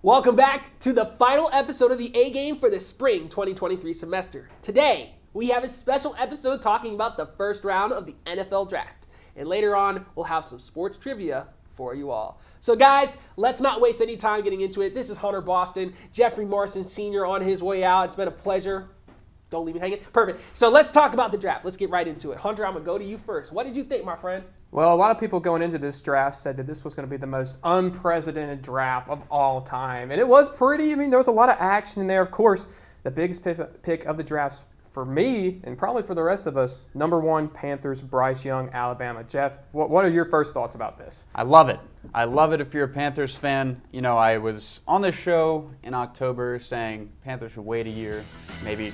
Welcome back to the final episode of the A Game for the spring 2023 semester. Today, we have a special episode talking about the first round of the NFL draft. And later on, we'll have some sports trivia for you all. So guys, let's not waste any time getting into it. This is Hunter Boston, Jeffrey Morrison Sr. on his way out. It's been a pleasure. Don't leave me hanging. Perfect. So let's talk about the draft. Let's get right into it. Hunter, I'm going to go to you first. What did you think, my friend? Well, a lot of people going into this draft said that this was going to be the most unprecedented draft of all time. And it was pretty. There was a lot of action in there. Of course, the biggest pick of the draft for me, and probably for the rest of us, number one, Panthers, Bryce Young, Alabama. Jeff, what are your first thoughts about this? I love it. I love it if you're a Panthers fan. You know, I was on this show in October saying Panthers should wait a year, maybe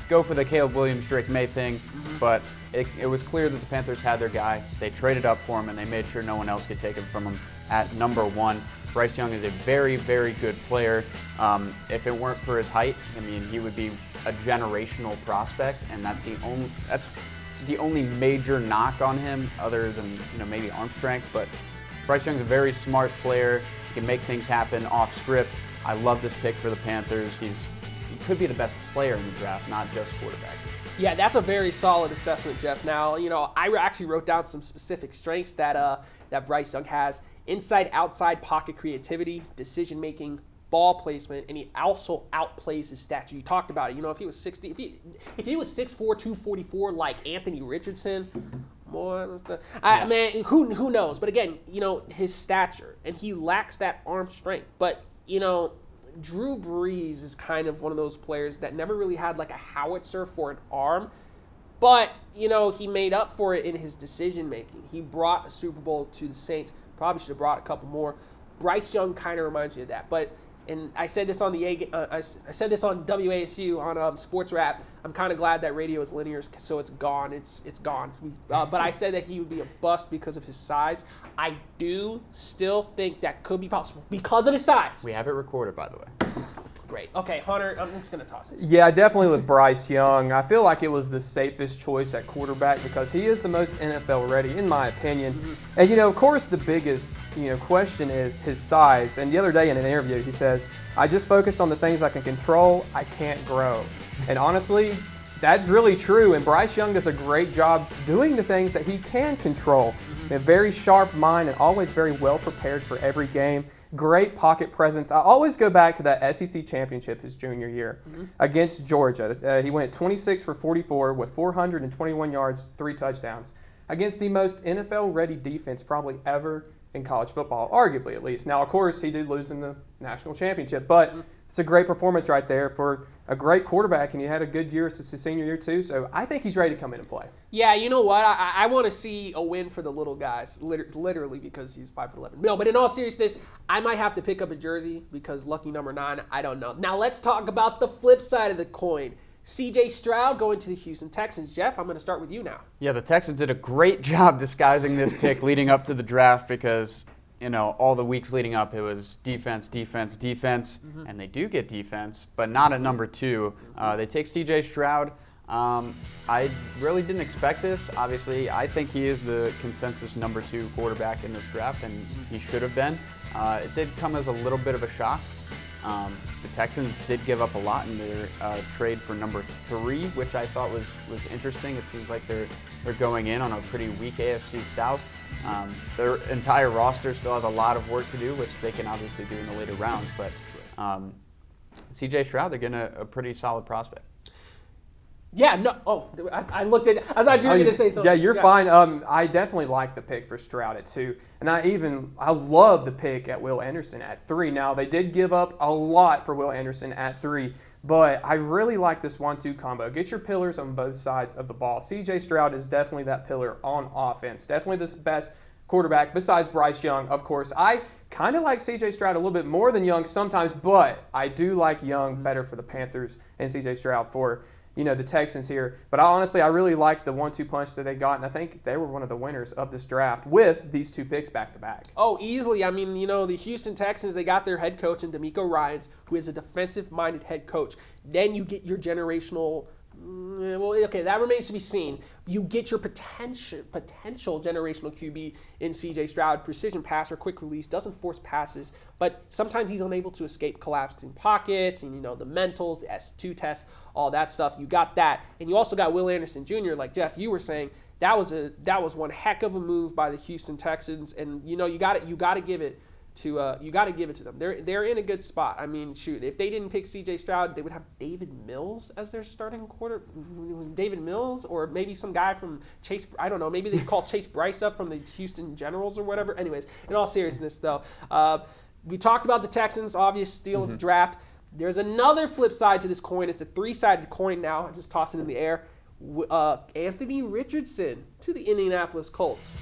go for the Caleb Williams, Drake May thing, but it was clear that the Panthers had their guy. They traded up for him, and they made sure no one else could take him from him at number one. Bryce Young is a very, very good player. If it weren't for his height, he would be a generational prospect, and that's the only major knock on him, other than maybe arm strength. But Bryce Young's a very smart player. He can make things happen off script. I love this pick for the Panthers. He could be the best player in the draft, not just quarterback. Yeah, that's a very solid assessment, Jeff. Now, I actually wrote down some specific strengths that Bryce Young has: inside, outside pocket creativity, decision making, ball placement, and he also outplays his stature. You talked about it. If he was 60, if he was 6'4", 244 like Anthony Richardson, boy, man, who knows? But again, his stature, and he lacks that arm strength. But Drew Brees is kind of one of those players that never really had like a howitzer for an arm, but he made up for it in his decision making. He brought a Super Bowl to the Saints. Probably should have brought a couple more. Bryce Young kind of reminds me of that. And I said this on I said this on WASU on Sports Rap. I'm kind of glad that radio is linear, so it's gone. It's gone. But I said that he would be a bust because of his size. I do still think that could be possible because of his size. We have it recorded, by the way. Great. Okay, Hunter, I'm just going to toss it. Yeah, definitely with Bryce Young. I feel like it was the safest choice at quarterback because he is the most NFL ready, in my opinion. Mm-hmm. And, of course, the biggest, question is his size. And the other day in an interview, he says, "I just focus on the things I can control. I can't grow." And honestly, that's really true. And Bryce Young does a great job doing the things that he can control. Mm-hmm. A very sharp mind and always very well prepared for every game. Great pocket presence. I always go back to that SEC championship his junior year against Georgia. He went 26 for 44 with 421 yards, 3 touchdowns against the most NFL-ready defense probably ever in college football, arguably at least. Now, of course, he did lose in the national championship, but it's a great performance right there for a great quarterback, and he had a good year since his senior year too, so I think he's ready to come in and play. Yeah, you know what? I want to see a win for the little guys, literally because he's 5'11". No, but in all seriousness, I might have to pick up a jersey because lucky number 9, I don't know. Now let's talk about the flip side of the coin. C.J. Stroud going to the Houston Texans. Jeff, I'm going to start with you now. Yeah, the Texans did a great job disguising this pick leading up to the draft because all the weeks leading up, it was defense, and they do get defense, but not at number 2. They take C.J. Stroud. I really didn't expect this. Obviously, I think he is the consensus number 2 quarterback in this draft, and he should have been. It did come as a little bit of a shock. The Texans did give up a lot in their trade for number 3, which I thought was interesting. It seems like they're going in on a pretty weak AFC South. Their entire roster still has a lot of work to do, which they can obviously do in the later rounds. But C.J. Stroud, they're getting a pretty solid prospect. Yeah, no. Oh, I looked at. I thought you were going to say something. Yeah, you're fine. I definitely like the pick for Stroud at 2, and I love the pick at Will Anderson at 3. Now they did give up a lot for Will Anderson at 3, but I really like this 1-2 combo. Get your pillars on both sides of the ball. C.J. Stroud is definitely that pillar on offense. Definitely the best quarterback besides Bryce Young, of course. I kind of like C.J. Stroud a little bit more than Young sometimes, but I do like Young better for the Panthers and C.J. Stroud for the Texans here. But I really like the 1-2 punch that they got, and I think they were one of the winners of this draft with these 2 picks back-to-back. Oh, easily. The Houston Texans, they got their head coach in DeMeco Ryans, who is a defensive-minded head coach. Then you get your generational Well, okay, that remains to be seen. You get your potential generational QB in C.J. Stroud, precision passer, quick release, doesn't force passes, but sometimes he's unable to escape collapsing pockets, and the mentals, the S2 test, all that stuff. You got that, and you also got Will Anderson Jr. Like Jeff, you were saying, that was one heck of a move by the Houston Texans, and you got to give it to them. They're in a good spot. I mean, shoot, if they didn't pick C.J. Stroud, they would have David Mills as their starting quarter. David Mills, or maybe some guy from Chase. I don't know. Maybe they call Chase Bryce up from the Houston Generals or whatever. Anyways, in all seriousness, though, we talked about the Texans, obvious steal of the draft. There's another flip side to this coin. It's a three-sided coin now. I just toss it in the air. Anthony Richardson to the Indianapolis Colts.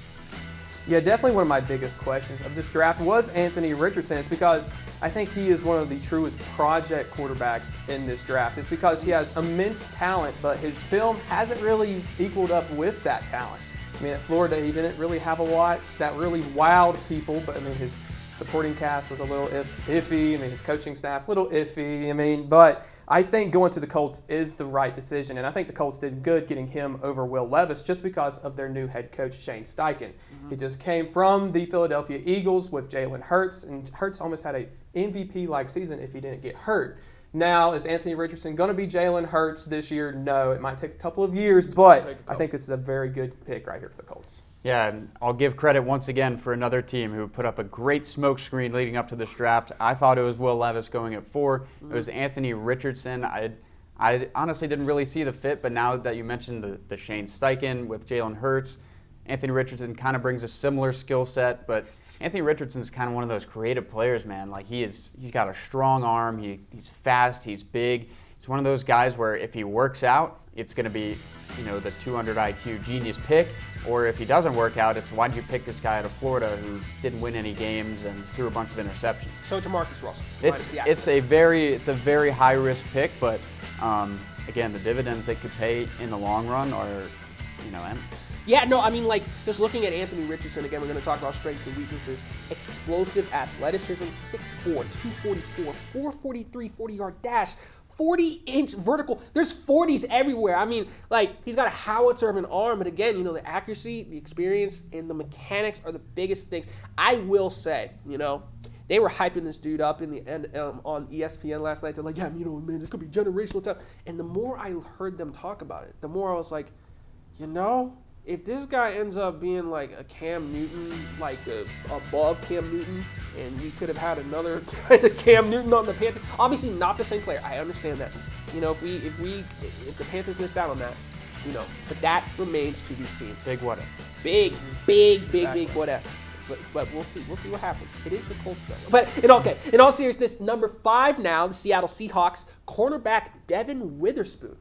Yeah, definitely one of my biggest questions of this draft was Anthony Richardson. It's because I think he is one of the truest project quarterbacks in this draft. It's because he has immense talent, but his film hasn't really equaled up with that talent. I mean, at Florida, he didn't really have a lot that really wowed people, but I mean, his supporting cast was a little iffy. I mean, his coaching staff, a little iffy. I mean, but I think going to the Colts is the right decision, and I think the Colts did good getting him over Will Levis just because of their new head coach, Shane Steichen. He just came from the Philadelphia Eagles with Jalen Hurts, and Hurts almost had an MVP-like season if he didn't get hurt. Now, is Anthony Richardson going to be Jalen Hurts this year? No, it might take a couple of years, but I think this is a very good pick right here for the Colts. Yeah, and I'll give credit once again for another team who put up a great smokescreen leading up to this draft. I thought it was Will Levis going at 4. It was Anthony Richardson. I honestly didn't really see the fit, but now that you mentioned the Shane Steichen with Jalen Hurts, Anthony Richardson kind of brings a similar skill set, but Anthony Richardson's kind of one of those creative players, man. Like he's got a strong arm, he's fast, he's big. He's one of those guys where if he works out, it's going to be, the 200 IQ genius pick. Or if he doesn't work out, it's why did you pick this guy out of Florida who didn't win any games and threw a bunch of interceptions? So Jamarcus Russell. It's a very high risk pick, but again, the dividends they could pay in the long run are, endless. Yeah, no, I mean, just looking at Anthony Richardson, again, we're going to talk about strengths and weaknesses. Explosive athleticism, 6'4", 244, 443, 40-yard dash, 40-inch vertical. There's 40s everywhere. I mean, he's got a howitzer of an arm, but again, the accuracy, the experience, and the mechanics are the biggest things. I will say, they were hyping this dude up in the end on ESPN last night. They're like, yeah, man, this could be generational talent. And the more I heard them talk about it, the more I was like, if this guy ends up being like a Cam Newton, above Cam Newton, and we could have had another kind of Cam Newton on the Panthers, obviously not the same player. I understand that. If the Panthers missed out on that, who knows? But that remains to be seen. Big what if. Big what if. But we'll see. We'll see what happens. It is the Colts, though. But in all seriousness, number 5 now, the Seattle Seahawks, cornerback Devin Witherspoon.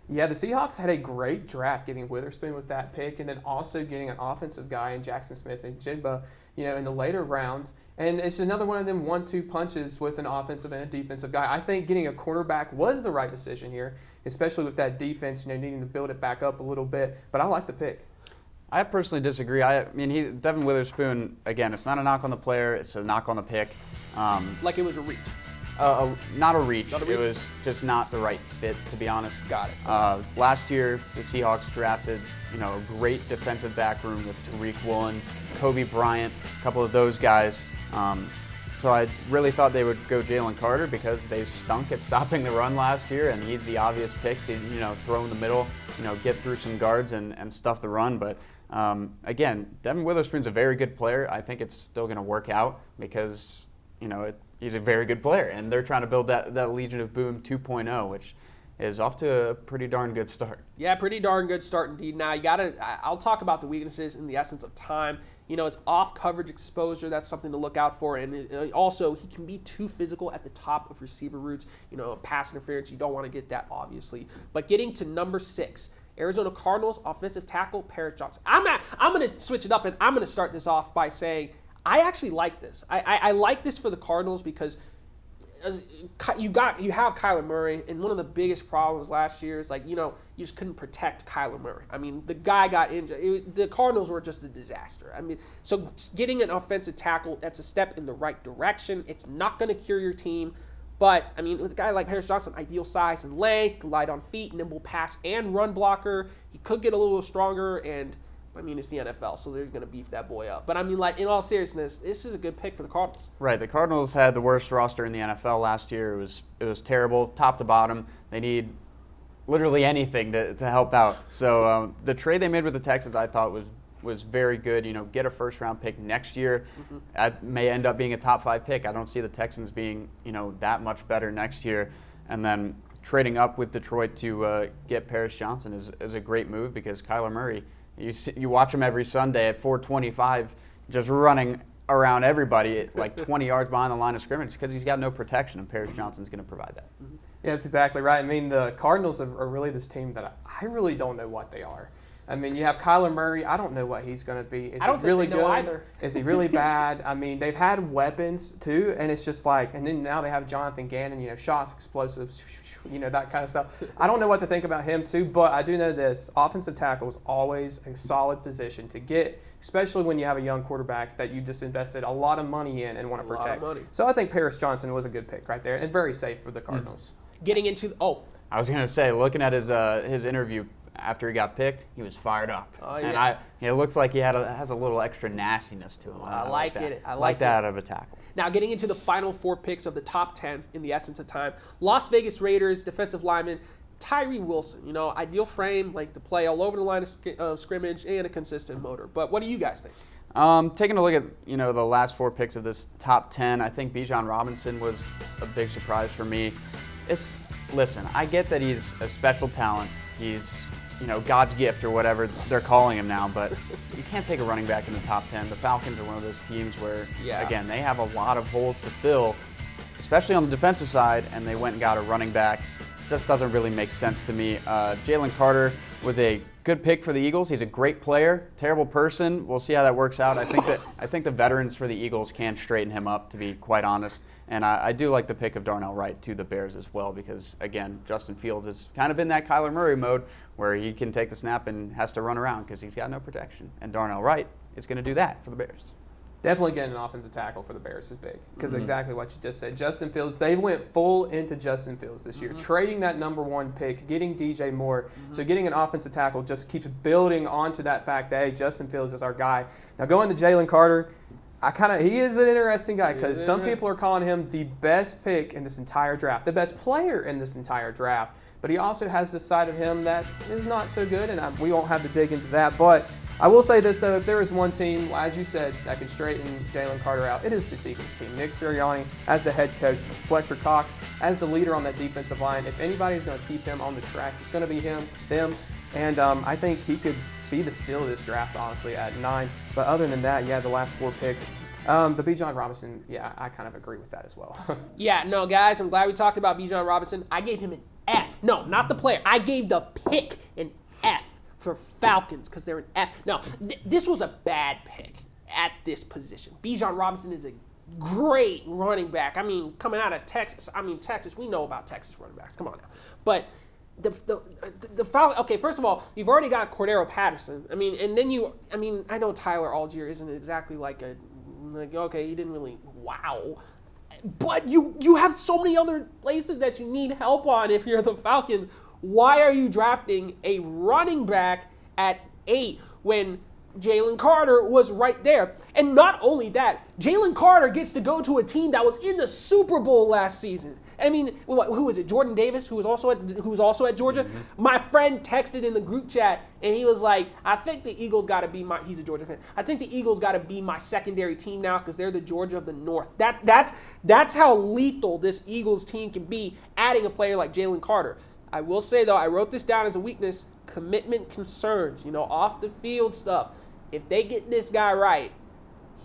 Yeah, the Seahawks had a great draft getting Witherspoon with that pick, and then also getting an offensive guy in Jackson Smith and Jigba, in the later rounds. And it's another one of them 1-2 punches with an offensive and a defensive guy. I think getting a cornerback was the right decision here, especially with that defense, needing to build it back up a little bit. But I like the pick. I personally disagree. Devin Witherspoon, again, it's not a knock on the player, it's a knock on the pick. Like it was a reach. Not a reach. It was just not the right fit, to be honest. Got it. Last year, the Seahawks drafted, a great defensive back room with Tariq Woolen, Kobe Bryant, a couple of those guys. So I really thought they would go Jalen Carter because they stunk at stopping the run last year, and he's the obvious pick to, throw in the middle, get through some guards and stuff the run. But again, Devin Witherspoon's a very good player. I think it's still going to work out because, he's a very good player, and they're trying to build that Legion of Boom 2.0, which is off to a pretty darn good start. Yeah, pretty darn good start indeed. Now, I'll talk about the weaknesses in the essence of time. It's off coverage exposure. That's something to look out for. And also, he can be too physical at the top of receiver routes. Pass interference, you don't want to get that, obviously. But getting to number 6, Arizona Cardinals offensive tackle, Paris Johnson. I'm going to switch it up, and I'm going to start this off by saying I actually like this. I like this for the Cardinals because you have Kyler Murray, and one of the biggest problems last year is you just couldn't protect Kyler Murray. I mean, the guy got injured. The Cardinals were just a disaster. I mean, so getting an offensive tackle, that's a step in the right direction. It's not going to cure your team, But, I mean, with a guy like Paris Johnson, ideal size and length, light on feet, nimble pass and run blocker. He could get a little stronger, and, I mean, it's the NFL, so they're going to beef that boy up. But, I mean, like, in all seriousness, this is a good pick for the Cardinals. Right. The Cardinals had the worst roster in the NFL last year. It was terrible, top to bottom. They need literally anything to help out. So the trade they made with the Texans, I thought was very good. You know, get a first-round pick next year. That may end up being a top 5 pick. I don't see the Texans being, you know, that much better next year. And then trading up with Detroit to get Paris Johnson is a great move because Kyler Murray, you watch him every Sunday at 425 just running around everybody like 20 yards behind the line of scrimmage because he's got no protection, and Paris Johnson's going to provide that. Yeah, that's exactly right. I mean, the Cardinals are really this team that I really don't know what they are. I mean, you have Kyler Murray. I don't know what he's going to be. Is I don't he really think they know good? either. Is he really bad? I mean, they've had weapons too, and it's just like, and then now they have Jonathan Gannon. You know, shots, explosives, you know, that kind of stuff. I don't know what to think about him too, but I do know this: offensive tackle is always a solid position to get, especially when you have a young quarterback that you just invested a lot of money in and want to protect. A lot of money. So I think Paris Johnson was a good pick right there, and very safe for the Cardinals. Getting into I was going to say, looking at his interview after he got picked, he was fired up. Oh, yeah. And it looks like he has a little extra nastiness to him. I like that. it. I I like like that it. out of a tackle. Now, getting into the final 4 picks of the top 10 in the essence of time, Las Vegas Raiders defensive lineman Tyree Wilson. You know, ideal frame, like to play all over the line of scrimmage, and a consistent motor. But what do you guys think? Taking a look at, you know, the last 4 picks of this top 10, I think Bijan Robinson was a big surprise for me. Listen, I get that he's a special talent. He's, you know, God's gift or whatever they're calling him now, but you can't take a running back in the top 10. The Falcons are one of those teams where, again, they have a lot of holes to fill, especially on the defensive side, and they went and got a running back. Just doesn't really make sense to me. Jalen Carter was a good pick for the Eagles. He's a great player, terrible person. We'll see how that works out. I think the veterans for the Eagles can straighten him up, to be quite honest. And I do like the pick of Darnell Wright to the Bears as well because, again, Justin Fields is kind of in that Kyler Murray mode where he can take the snap and has to run around because he's got no protection. And Darnell Wright is going to do that for the Bears. Definitely getting an offensive tackle for the Bears is big because exactly what you just said. Justin Fields, they went full into Justin Fields this year, trading that number 1 pick, getting DJ Moore. So getting an offensive tackle just keeps building onto that fact that, hey, Justin Fields is our guy. Now going to Jalen Carter, he is an interesting guy because some people are calling him the best pick in this entire draft, the best player in this entire draft. But he also has this side of him that is not so good, and we won't have to dig into that. But I will say this, though, if there is one team, as you said, that can straighten Jalen Carter out, it is the Eagles team. Nick Sirianni as the head coach, Fletcher Cox as the leader on that defensive line. If anybody's going to keep him on the tracks, it's going to be them. And I think he could be the steal of this draft, honestly, at 9. But other than that, the last 4 picks. The Bijan Robinson, I kind of agree with that as well. Yeah, no, guys, I'm glad we talked about Bijan Robinson. I gave him an F. No, not the player. I gave the pick an F for Falcons because they're an F. No, this was a bad pick at this position. Bijan Robinson is a great running back. I mean, coming out of Texas. Texas, we know about Texas running backs. Come on now. But the Falcons, okay, first of all, you've already got Cordero Patterson. I mean, and then I know Tyler Algier isn't exactly okay, he didn't really, wow. But you have so many other places that you need help on if you're the Falcons. Why are you drafting a running back at 8 when Jalen Carter was right there? And not only that, Jalen Carter gets to go to a team that was in the Super Bowl last season. I mean, who was it? Jordan Davis, who was also at Georgia. My friend texted in the group chat, and he was like, "I think the Eagles got to be my." He's a Georgia fan. I think the Eagles got to be my secondary team now because they're the Georgia of the North. That's how lethal this Eagles team can be. Adding a player like Jalen Carter. I will say though, I wrote this down as a weakness: commitment concerns. Off the field stuff. If they get this guy right,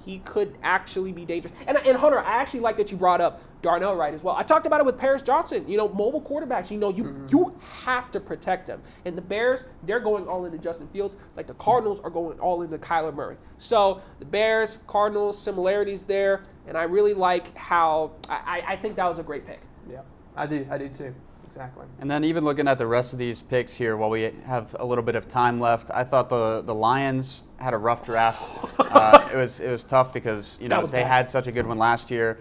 he could actually be dangerous. And Hunter, I actually like that you brought up Darnell Wright as well. I talked about it with Paris Johnson. Mobile quarterbacks, you have to protect them. And the Bears, they're going all into Justin Fields, like the Cardinals are going all into Kyler Murray. So the Bears, Cardinals, similarities there. And I really like how, I think that was a great pick. Yeah, I do too. Exactly. And then even looking at the rest of these picks here while we have a little bit of time left, I thought the Lions had a rough draft. It was tough because they had such a good one last year.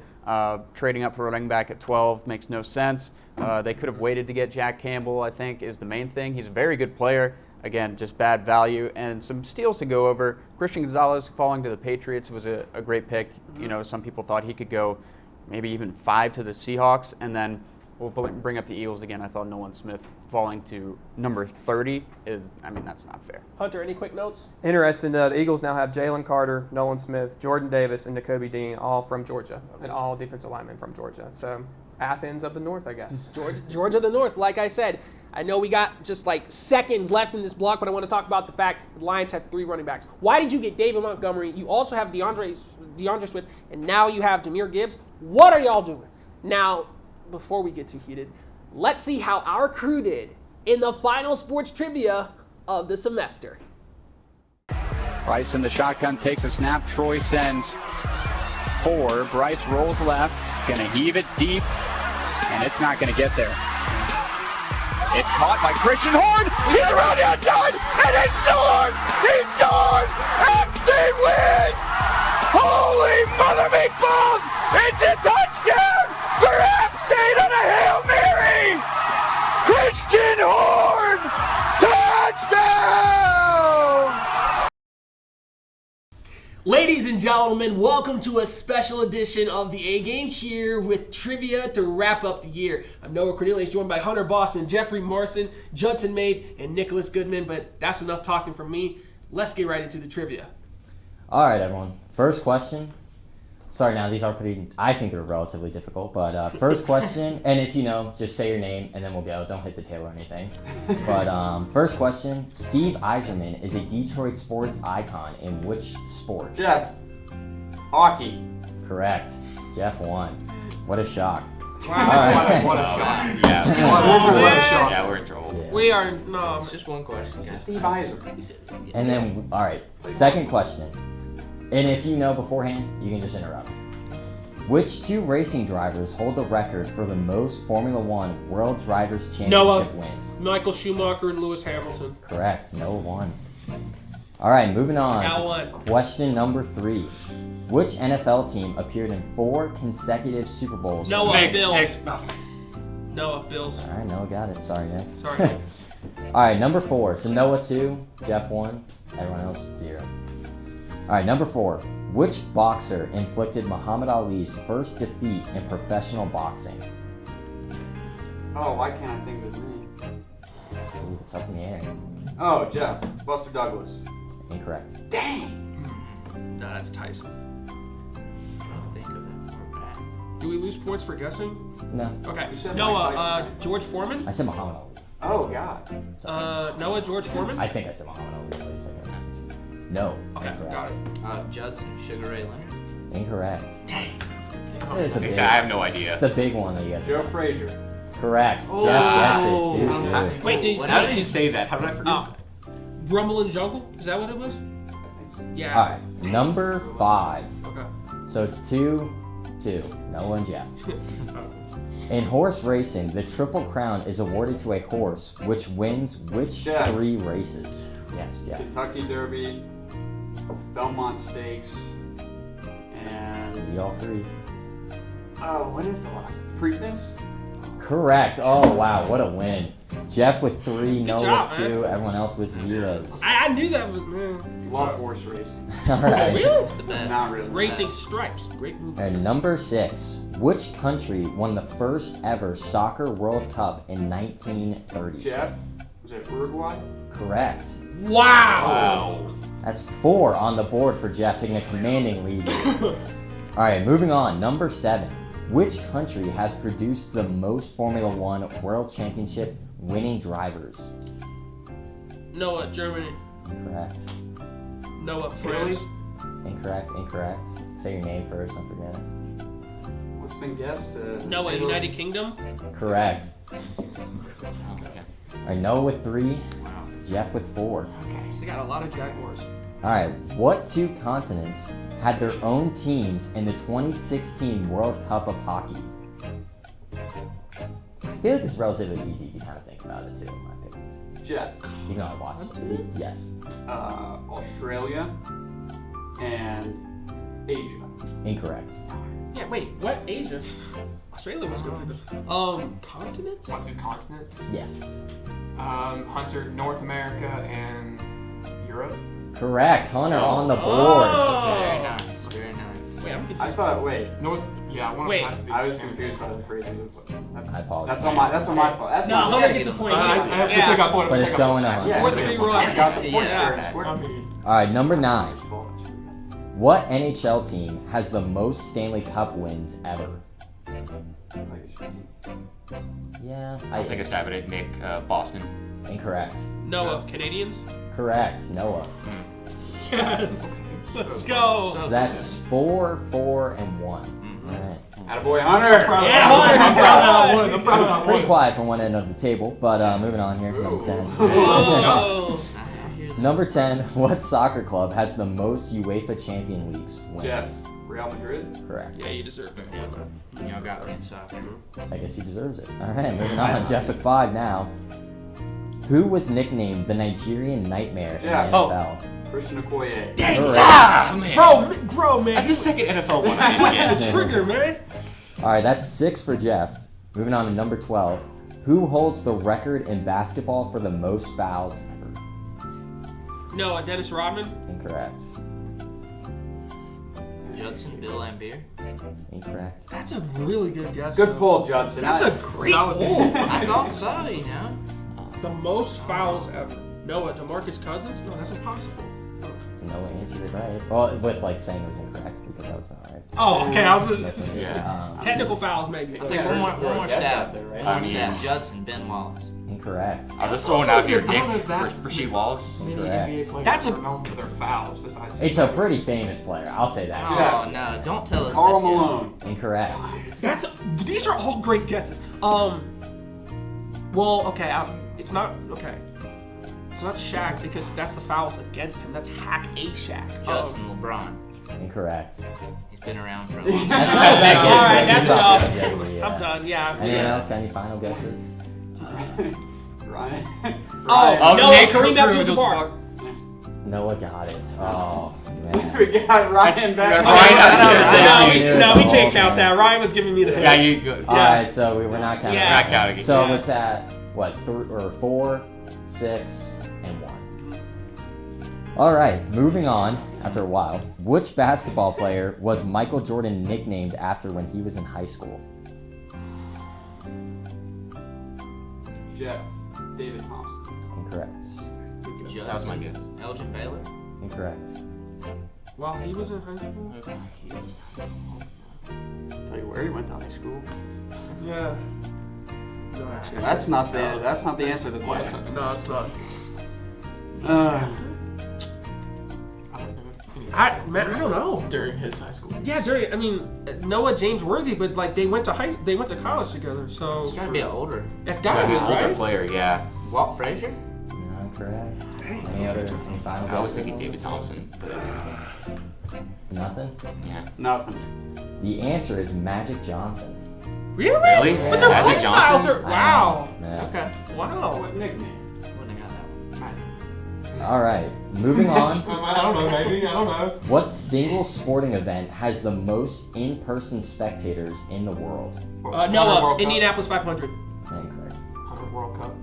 Trading up for running back at 12 makes no sense. They could have waited to get Jack Campbell, I think, is the main thing. He's a very good player. Again, just bad value. And some steals to go over. Christian Gonzalez falling to the Patriots was a great pick. You know, some people thought he could go maybe even 5 to the Seahawks. And then we'll bring up the Eagles again. I thought Nolan Smith falling to number 30 that's not fair. Hunter, any quick notes? Interesting. The Eagles now have Jalen Carter, Nolan Smith, Jordan Davis, and N'Kobe Dean, all from Georgia, and all defensive linemen from Georgia. So Athens of the North, I guess. Georgia of the North. Like I said, I know we got just like seconds left in this block, but I want to talk about the fact the Lions have 3 running backs. Why did you get David Montgomery? You also have DeAndre Swift, and now you have Jahmyr Gibbs. What are y'all doing? Now, before we get too heated, let's see how our crew did in the final sports trivia of the semester. Bryce in the shotgun takes a snap. Troy sends 4. Bryce rolls left, gonna heave it deep, and it's not gonna get there. It's caught by Christian Horn. He's around the outside, and he scores! He scores! App State wins! Holy mother meatballs! It's a touchdown for App State on a Hail Mary! Christian Horn! Touchdown! Ladies and gentlemen, welcome to a special edition of the A-Game here with trivia to wrap up the year. I'm Noah Cornelius, joined by Hunter Boston, Jeffrey Marson, Judson Mabe, and Nicholas Goodman, but that's enough talking from me. Let's get right into the trivia. All right, everyone. First question. Sorry, now these are I think they're relatively difficult, but first question, and if you know, just say your name and then we'll go. Don't hit the tail or anything. But first question, Steve Yzerman is a Detroit sports icon in which sport? Jeff, hockey. Correct. Jeff won. What a shock. Wow, what a shock. Yeah. What a shock. Yeah, we're in trouble. Yeah. We are, no. It's just one question. Steve Eiser. And then, all right, second question. And if you know beforehand, you can just interrupt. Which 2 racing drivers hold the record for the most Formula One World Drivers' Championship wins? Michael Schumacher and Lewis Hamilton. Correct. Noah won. All right, moving on Now to one. question number 3. Which NFL team appeared in 4 consecutive Super Bowls? Noah, Bills. Noah, Bills. All right, Noah got it. Sorry, Nick. Sorry, Nick. All right, number 4. So Noah 2, Jeff 1, everyone else 0. All right, number 4. Which boxer inflicted Muhammad Ali's first defeat in professional boxing? Oh, why can't I think of his name? Ooh, it's up in the air. Oh, Jeff. Buster Douglas. Incorrect. No, that's Tyson. Do we lose points for guessing? No, Okay. You said Noah, Mike Tyson. George Foreman? I said Muhammad Ali. Oh, God. Noah, George Foreman? I think I said Muhammad Ali. Wait a second. No. Okay, Incorrect. got it. Judson, Sugar Ray Leonard. Incorrect. There's a I big have no It's idea. the big one that you Joe got. Frazier. Correct. Oh. Jeff gets it. How- 2-2. Wait, How did you say that? How did I forget? Oh. Rumble in Jungle? Is that what it was? I think so. Yeah. All right, number 5. Okay. So it's 2-2. Noah and Jeff. In horse racing, the Triple Crown is awarded to a horse which wins which Jeff. 3 races? Yes, Jeff. Kentucky Derby, Belmont Stakes, and You all 3. what is the last one? Preakness? Correct. Oh, wow, what a win. Jeff with 3, Noah job, with 2, everyone else with 0s. I knew that was Love horse racing. All right. Not really. Racing Stripes. Great movie. And number 6. Which country won the first ever Soccer World Cup in 1930? Jeff? Was it Uruguay? Correct. Wow. That's 4 on the board for Jeff, taking a commanding lead here. All right, moving on. Number 7. Which country has produced the most Formula One World Championship winning drivers? Noah, Germany. Incorrect. Noah, France. Incorrect. Say your name first, don't forget it. What's been guessed? Noah, United Kingdom. Correct. All right, Noah with 3, Jeff with 4. They got a lot of Jaguars. All right, what 2 continents had their own teams in the 2016 World Cup of Hockey? I feel like it's relatively easy if you kind of think about it too, in my opinion. Jeff. You can only watch it. Yes. Australia and Asia. Incorrect. Yeah, wait, what? Asia? Australia was good. Continents? Want 2 continents? Yes. Hunter, North America and Europe. Correct. Hunter on the board. Oh. Very nice. Very nice. Wait, I'm confused. I thought, North. Yeah, one Wait. of them has to be. I was confused by the phrasing. I apologize. That's on my fault. That's No, my Hunter gets a point. I took a point. But it's going on. Yeah, 4-3 run. got the point Yeah. there. Square. All right, number 9. What NHL team has the most Stanley Cup wins ever? Yeah. I'll take a stab at it. Nick, Boston. Incorrect. Noah, Canadians? Correct. Noah. Yes. Let's go. So that's 4, 4, and 1. All right. Attaboy, Hunter. Yeah, Hunter. I'm proud of that one. Pretty quiet from one end of the table, but moving on here. Number 10. Oh. Number 10. What soccer club has the most UEFA Champions Leagues wins? Yes. Real Madrid. Correct. Yeah, you deserve it. Y'all got me inside. I guess he deserves it. All right, moving on. Jeff with 5 now. Who was nicknamed the Nigerian Nightmare in the Jeff. NFL? Christian Okoye. Correct. Ah, man. Bro, man. That's the second NFL one. I went to the trigger, man. All right, that's 6 for Jeff. Moving on to number 12. Who holds the record in basketball for the most fouls ever? Noah, Dennis Rodman? Incorrect. Judson, Bill Lambier. Incorrect. That's a really good guess. Good pull, Judson. That's a great pull. I thought so, you know. The most fouls ever. Noah, DeMarcus Cousins? No, that's impossible. Noah answered it right. Well, with like saying it was incorrect because that was all right. Oh, okay. I was That's just it. technical fouls, maybe. I'll take one more stab. There, right? One more stab. Judson, Ben Wallace. Incorrect. I'll just throw it out here. I don't know Nick, if that- Rasheed Wallace. Incorrect. That's a- known for their fouls besides. It's a pretty famous player. I'll say that. Oh, no. Don't tell us Karl this yet. Malone. Incorrect. These are all great guesses. Well, okay. It's not okay. It's not Shaq because that's the fouls against him. That's Hack A Shaq. Judson, LeBron. Incorrect. He's been around for a long time. That's not a bad guess. All right, though. that's Good job, enough. Jeff. Yeah. I'm done. Yeah. Anyone yeah. else got any final guesses? Ryan. Oh, no, Nick, Kareem Kareem Abdul-Jabbar. Noah got it. Oh, man. We got Ryan back. No, we can't count that. Ryan was giving me the hint. Yeah, you go. All right, so we're not counting. Yeah. We're not counting it. So Yeah. it's at what, 4, 6, and 1. All right, moving on. After a while, which basketball player was Michael Jordan nicknamed after when he was in high school? Jeff. David Thompson. Incorrect. That was my guess. Elgin Baylor. Incorrect. Well, he was in high school. Tell you where he went to high school. Yeah. No, actually. That's not the answer to the question. No, it's not. I don't know. During his high school. Yeah, Noah James Worthy, but like they went to college together, so He's gotta be an older. It's Gotta gotta be be an older right. player, yeah. Walt Frazier? No, correct. Any final guesses? I was thinking David Thompson, but Nothing? yeah. Nothing. The answer is Magic Johnson. Really? Really? But their Magic play styles Johnson? are wow. Yeah. Okay. Wow. What nickname? Wouldn't have got that one. All right, moving on. I don't know, maybe. I don't know. What single sporting event has the most in-person spectators in the world? Noah, World Cup. Indianapolis 500. Incorrect. 100 World Cup.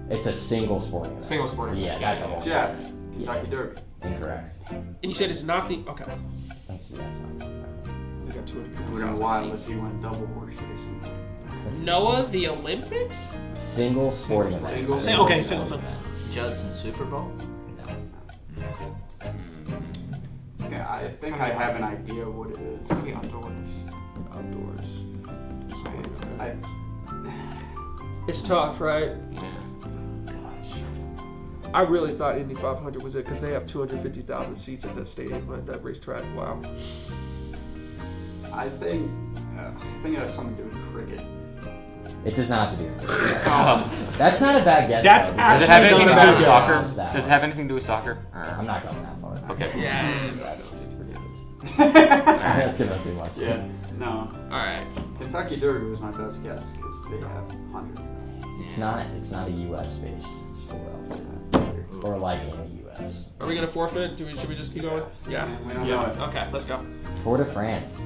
It's a single sporting event. Single sporting. Yeah, that's a whole. Jeff. Kentucky Derby. Incorrect. And you said it's not the okay. That's not. We got 250. It would have been wild if you went double horse racing. Noah, the Olympics? Single sporting event. Single. Okay, single. Judson, Super Bowl? Yeah, I think I have an idea what it is. Outdoors. I, It's tough, right? I really thought Indy 500 was it because they have 250,000 seats at that stadium, at that racetrack. Wow. I think it has something to do with cricket. It does not have to do with cricket. That's not a bad guess. That's though, Does because it have anything to do with Bounce soccer? that Does it way. have anything to do with soccer? I'm not going that far. Okay. Yeah. That's ridiculous. That's giving up too much. Yeah. No. Alright. Kentucky Derby was my best guess because they have hundreds. It's not a U.S. based sport, I'll tell you that. Or like in the U.S. Are we gonna forfeit? Should we just keep going? Yeah. We don't know it. Okay, let's go. Tour de France.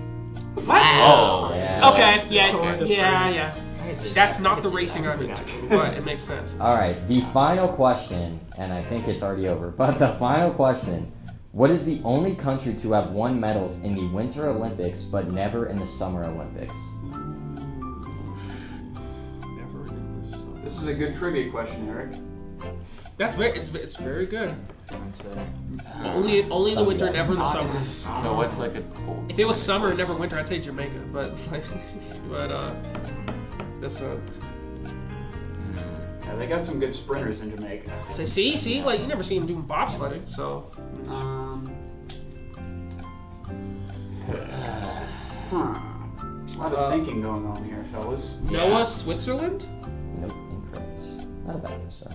What? Oh. Yeah. Okay, yeah. Okay. That's not the racing I mean, but it makes sense. All right, the final question, and I think it's already over, but the final question. What is the only country to have won medals in the Winter Olympics but never in the Summer Olympics? This is a good trivia question, Eric. That's it's very good. That's better. Only in the winter, never in the summer. So what's like a cold? If it was summer and never winter, I'd say Jamaica. But this one. Yeah, they got some good sprinters in Jamaica. So see, like you never see him doing bobsledding. So A lot of thinking going on here, fellas. Noah, Switzerland. Nope, incorrect. Not a bad guess, so.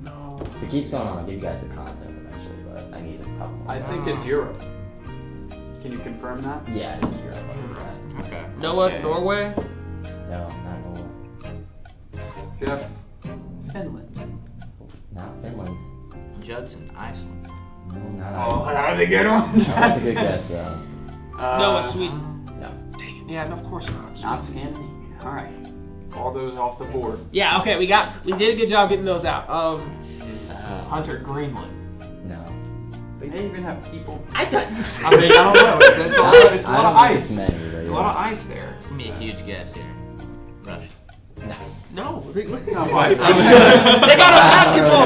No. If it keeps going on, I'll give you guys the content eventually, but I need a couple more. I think it's Europe. Can you confirm that? Yeah, it is Europe. I'll give you that. Okay. Noah, Okay. Norway. No, not Norway. Jeff, Finland. Not Finland. Judson, Iceland. No, not Oh, Iceland. that was a good one. That's a good guess, though. Noah, Sweden. No. Dang it. Yeah, of course not. Not Scandinavia. All right. All those off the board. Yeah. Okay, we did a good job getting those out. Hunter, Greenland. No. They may even have people. I thought. I mean, I don't know. It's a lot, it's a I lot don't of think ice. it's many, but There's a yeah. lot of ice there. It's gonna be a huge guess here. Russia. No. No. They got a No, basketball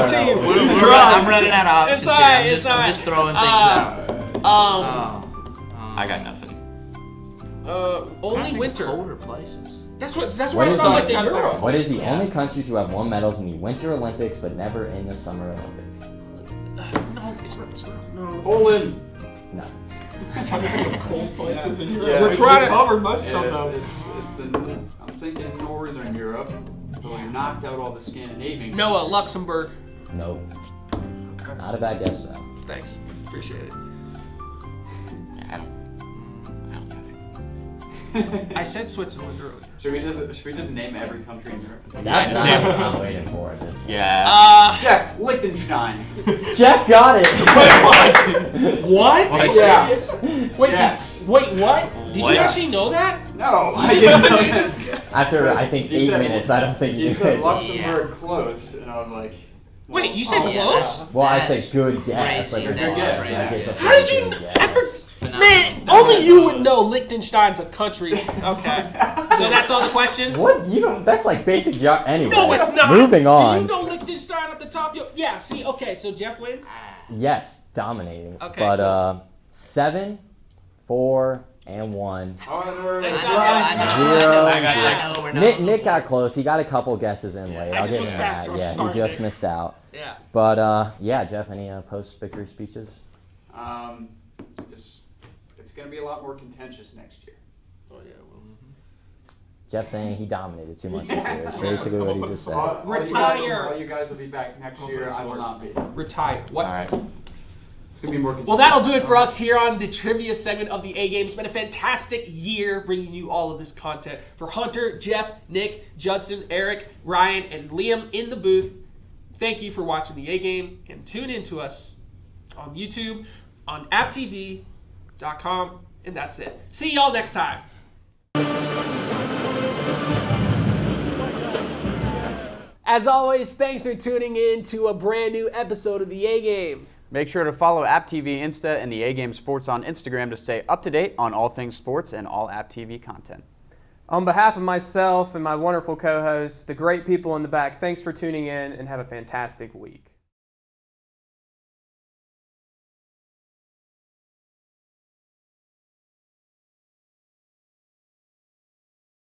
no, no, team. no. I'm running out of options It's alright, here. it's I'm just throwing things out. I got nothing. Only winter. Colder places. That's what What I is thought. the- Like the Euro. What is the only country to have won medals in the Winter Olympics but never in the Summer Olympics? No, it's not. No. Poland. No. Cold places in Yeah, We're trying to. covered most Yeah, of them. it's the. I'm thinking Northern Europe. So we knocked out all the Scandinavian. Noah, Luxembourg. No. Not a bad guess, though. Thanks. Appreciate it. I don't got it. I said Switzerland earlier. Should we just name every country in Europe? That's just not name what I'm waiting for at this point. Yeah. Jeff, Liechtenstein. Jeff got it! What? Yeah. Wait, Yes. wait, what? Did What? you actually know that? No, I didn't know that. After, I think, He 8 said- minutes, I don't think He you said did. Luxembourg close, and I was like. Wait, you said oh, close? Well, I That's said good guess. Like, racing. a Good guess, like it's a How did you? pretty good I guess. Man, only you would know Liechtenstein's a country. Okay. So that's all the questions? What? You don't. That's like basic job. Anyway. No, it's not. Moving Do on. you know Liechtenstein at the top? Yeah, see, okay, so Jeff wins? Yes, dominating. Okay, But 7, 4, and 1. Onward, Nice I job, know, guys. I know. Zero. I know we're not. Nick got close. He got a couple guesses in late. I I'll just give was him faster. that. I'm Yeah, sorry, he just Nick. missed out. Yeah. But yeah, Jeff, any post-victory speeches? Just it's gonna be a lot more contentious next year. Oh, yeah, well. Jeff saying he dominated too much this year. Is basically what he just said. Retire. All you guys will be back next year. I will not be. Retire. What? All right. It's gonna be more contentious. Well, that'll do it for us here on the trivia segment of the A Game. It's been a fantastic year bringing you all of this content. For Hunter, Jeff, Nick, Judson, Eric, Ryan, and Liam in the booth, thank you for watching the A Game, and tune in to us on YouTube, on apptv.com, and that's it. See y'all next time. As always, thanks for tuning in to a brand new episode of the A Game. Make sure to follow App TV Insta and the A Game Sports on Instagram to stay up to date on all things sports and all App TV content. On behalf of myself and my wonderful co-hosts, the great people in the back, thanks for tuning in and have a fantastic week.